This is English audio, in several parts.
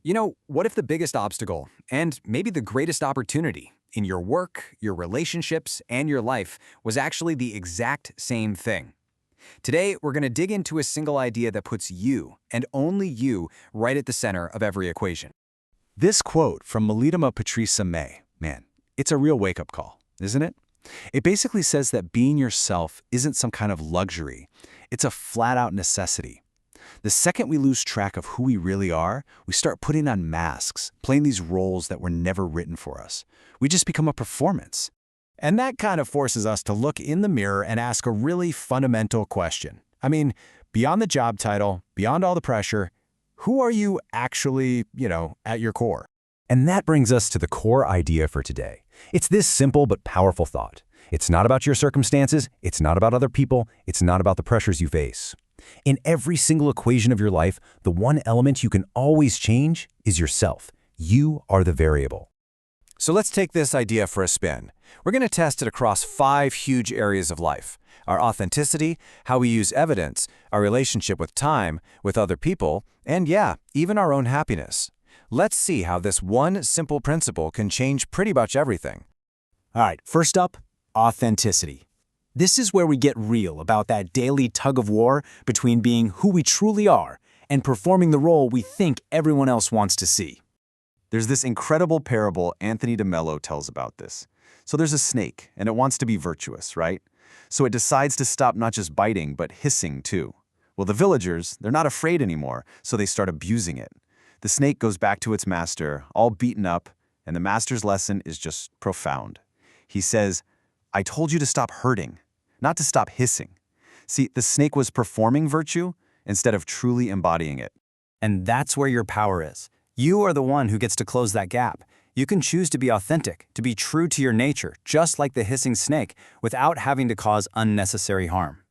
What if the biggest obstacle, and maybe the greatest opportunity, in your work, your relationships, and your life was actually the exact same thing? Today, we're going to dig into a single idea that puts you, and only you, right at the center of every equation. This quote from Melitama Patricia May, man, it's a real wake-up call, isn't it? It basically says that being yourself isn't some kind of luxury. It's a flat-out necessity. The second we lose track of who we really are, we start putting on masks, playing these roles that were never written for us. We just become a performance. And that kind of forces us to look in the mirror and ask a really fundamental question. Beyond the job title, beyond all the pressure, who are you actually, at your core? And that brings us to the core idea for today. It's this simple but powerful thought. It's not about your circumstances, it's not about other people, it's not about the pressures you face. In every single equation of your life, the one element you can always change is yourself. You are the variable. So let's take this idea for a spin. We're going to test it across 5 huge areas of life: our authenticity, how we use evidence, our relationship with time, with other people, and even our own happiness. Let's see how this one simple principle can change pretty much everything. All right, first up, authenticity. This is where we get real about that daily tug-of-war between being who we truly are and performing the role we think everyone else wants to see. There's this incredible parable Anthony DeMello tells about this. So there's a snake, and it wants to be virtuous, right? So it decides to stop not just biting, but hissing too. Well, the villagers, they're not afraid anymore, so they start abusing it. The snake goes back to its master, all beaten up, and the master's lesson is just profound. He says, "I told you to stop hurting, not to stop hissing." See, the snake was performing virtue instead of truly embodying it. And that's where your power is. You are the one who gets to close that gap. You can choose to be authentic, to be true to your nature, just like the hissing snake, without having to cause unnecessary harm.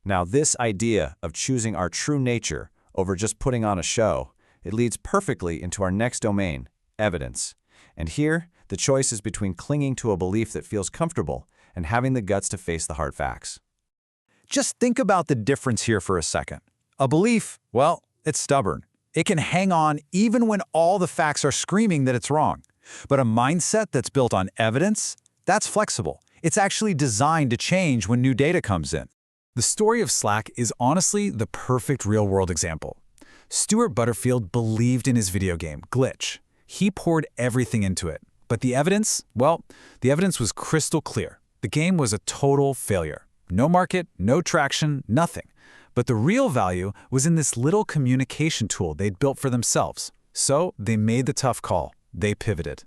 Now, this idea of choosing our true nature over just putting on a show, it leads perfectly into our next domain, evidence. And here, the choice is between clinging to a belief that feels comfortable and having the guts to face the hard facts. Just think about the difference here for a second. A belief, well, it's stubborn. It can hang on even when all the facts are screaming that it's wrong. But a mindset that's built on evidence, that's flexible. It's actually designed to change when new data comes in. The story of Slack is honestly the perfect real-world example. Stuart Butterfield believed in his video game, Glitch. He poured everything into it. But the evidence was crystal clear. The game was a total failure. No market, no traction, nothing. But the real value was in this little communication tool they'd built for themselves. So they made the tough call. They pivoted.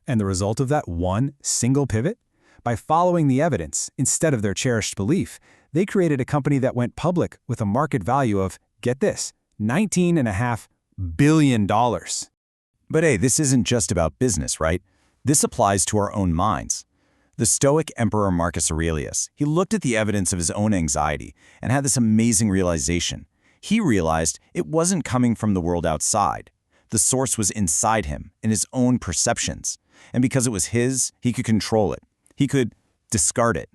And the result of that one single pivot? By following the evidence instead of their cherished belief, they created a company that went public with a market value of, get this, $19.5 billion. But hey, this isn't just about business, right? This applies to our own minds. The Stoic Emperor Marcus Aurelius, he looked at the evidence of his own anxiety and had this amazing realization. He realized it wasn't coming from the world outside. The source was inside him, in his own perceptions. And because it was his, he could control it. He could discard it.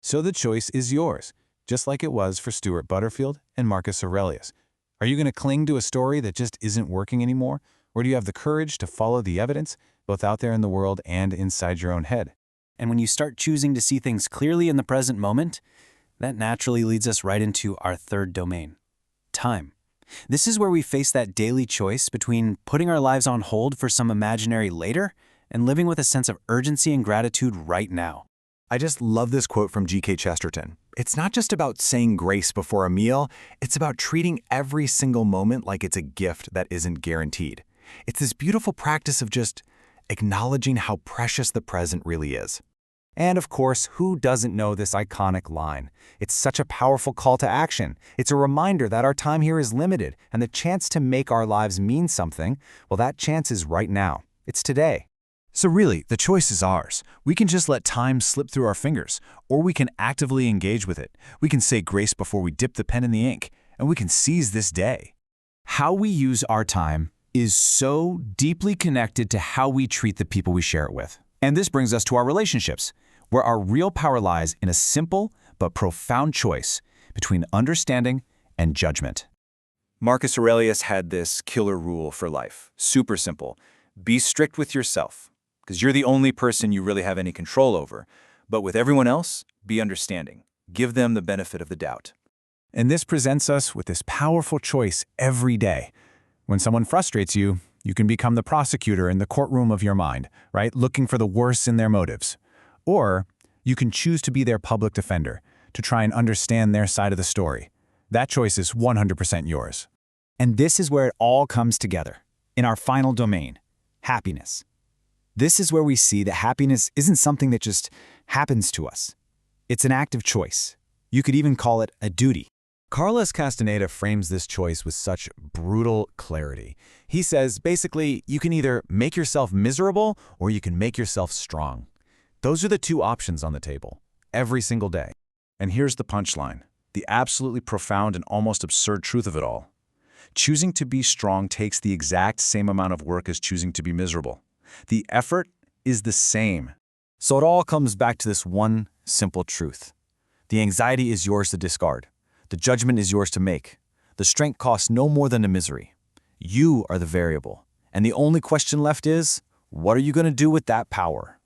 So the choice is yours, just like it was for Stuart Butterfield and Marcus Aurelius. Are you going to cling to a story that just isn't working anymore? Or do you have the courage to follow the evidence, both out there in the world and inside your own head? And when you start choosing to see things clearly in the present moment, that naturally leads us right into our third domain, time. This is where we face that daily choice between putting our lives on hold for some imaginary later and living with a sense of urgency and gratitude right now. I just love this quote from G.K. Chesterton. It's not just about saying grace before a meal, it's about treating every single moment like it's a gift that isn't guaranteed. It's this beautiful practice of just acknowledging how precious the present really is. And of course, who doesn't know this iconic line? It's such a powerful call to action. It's a reminder that our time here is limited, and the chance to make our lives mean something, well, that chance is right now. It's today. So really, the choice is ours. We can just let time slip through our fingers, or we can actively engage with it. We can say grace before we dip the pen in the ink, and we can seize this day. How we use our time is so deeply connected to how we treat the people we share it with. And this brings us to our relationships, where our real power lies in a simple but profound choice between understanding and judgment. Marcus Aurelius had this killer rule for life. Super simple. Be strict with yourself, because you're the only person you really have any control over. But with everyone else, be understanding. Give them the benefit of the doubt. And this presents us with this powerful choice every day. When someone frustrates you, you can become the prosecutor in the courtroom of your mind, right? Looking for the worst in their motives. Or you can choose to be their public defender, to try and understand their side of the story. That choice is 100% yours. And this is where it all comes together, in our final domain, happiness. This is where we see that happiness isn't something that just happens to us. It's an active choice. You could even call it a duty. Carlos Castaneda frames this choice with such brutal clarity. He says, basically, you can either make yourself miserable or you can make yourself strong. Those are the two options on the table, every single day. And here's the punchline, the absolutely profound and almost absurd truth of it all. Choosing to be strong takes the exact same amount of work as choosing to be miserable. The effort is the same. So it all comes back to this one simple truth. The anxiety is yours to discard. The judgment is yours to make. The strength costs no more than the misery. You are the variable. And the only question left is, what are you going to do with that power?